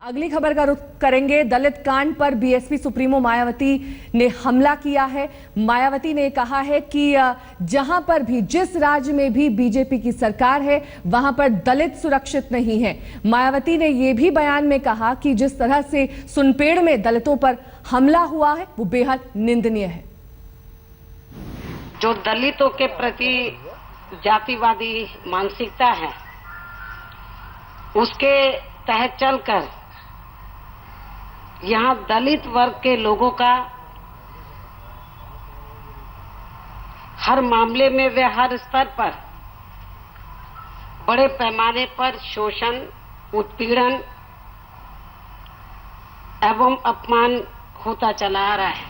अगली खबर का रुख करेंगे। दलित कांड पर बीएसपी सुप्रीमो मायावती ने हमला किया है। मायावती ने कहा है कि जहां पर भी, जिस राज्य में भी बीजेपी की सरकार है, वहां पर दलित सुरक्षित नहीं है। मायावती ने यह भी बयान में कहा कि जिस तरह से सुनपेड़ में दलितों पर हमला हुआ है वो बेहद निंदनीय है। जो दलितों के प्रति जातिवादी मानसिकता है, उसके तहत चलकर यहाँ दलित वर्ग के लोगों का हर मामले में वे हर स्तर पर बड़े पैमाने पर शोषण, उत्पीड़न एवं अपमान होता चला आ रहा है।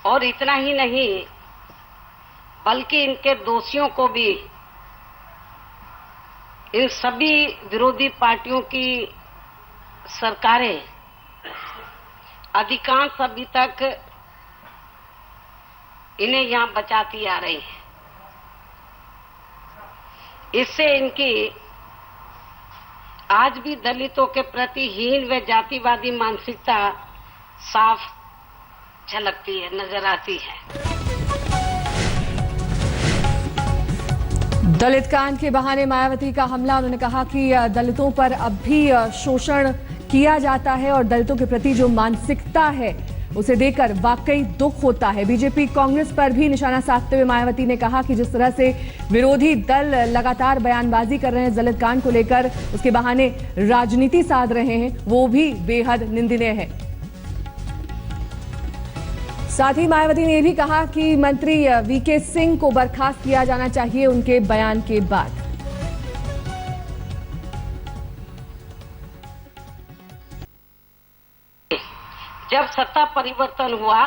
और इतना ही नहीं, बल्कि इनके दोषियों को भी इन सभी विरोधी पार्टियों की सरकारें अधिकांश अभी तक इन्हें यहां बचाती आ रही है। इससे इनकी आज भी दलितों के प्रति हीन व जातिवादी मानसिकता साफ झलकती है, नजर आती है। दलित कांड के बहाने मायावती का हमला। उन्होंने कहा कि दलितों पर अब भी शोषण किया जाता है और दलितों के प्रति जो मानसिकता है उसे देखकर वाकई दुख होता है। बीजेपी कांग्रेस पर भी निशाना साधते हुए मायावती ने कहा कि जिस तरह से विरोधी दल लगातार बयानबाजी कर रहे हैं दलित कांड को लेकर, उसके बहाने राजनीति साध रहे हैं, वो भी बेहद निंदनीय है। साथ ही मायावती ने यह भी कहा कि मंत्री वीके सिंह को बर्खास्त किया जाना चाहिए उनके बयान के बाद। जब सत्ता परिवर्तन हुआ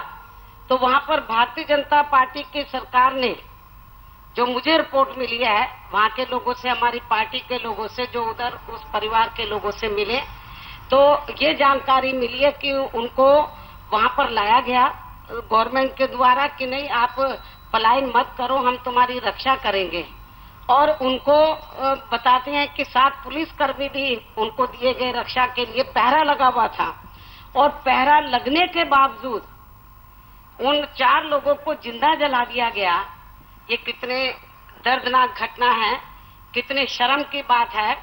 तो वहां पर भारतीय जनता पार्टी की सरकार ने, जो मुझे रिपोर्ट मिली है वहां के लोगों से, हमारी पार्टी के लोगों से, जो उधर उस परिवार के लोगों से मिले, तो ये जानकारी मिली है कि उनको वहां पर लाया गया गवर्नमेंट के द्वारा कि नहीं, आप पलायन मत करो, हम तुम्हारी रक्षा करेंगे। और उनको बताते हैं कि 7 पुलिसकर्मी भी उनको दिए गए रक्षा के लिए, पहरा लगा हुआ था। और पहरा लगने के बावजूद उन 4 लोगों को जिंदा जला दिया गया। ये कितने दर्दनाक घटना है, कितने शर्म की बात है।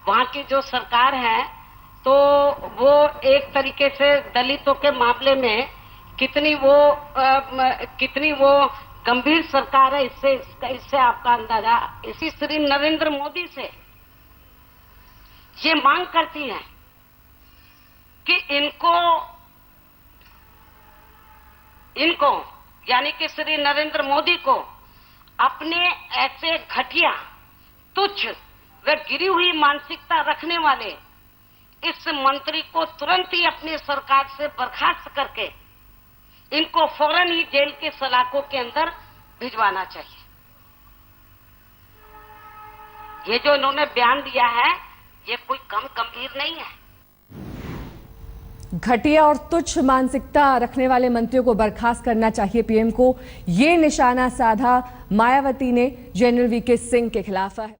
वहां की जो सरकार है तो वो एक तरीके से दलितों के मामले में कितनी वो गंभीर सरकार है, इससे आपका अंदाजा। इसी श्री नरेंद्र मोदी से ये मांग करती है कि इनको यानी कि श्री नरेंद्र मोदी को अपने ऐसे घटिया, तुच्छ व गिरी हुई मानसिकता रखने वाले इस मंत्री को तुरंत ही अपनी सरकार से बर्खास्त करके इनको फौरन ही जेल के सलाखों के अंदर भिजवाना चाहिए। ये जो इन्होंने बयान दिया है ये कोई कम गंभीर नहीं है। घटिया और तुच्छ मानसिकता रखने वाले मंत्रियों को बर्खास्त करना चाहिए पीएम को, ये निशाना साधा मायावती ने जनरल वीके सिंह के खिलाफ है।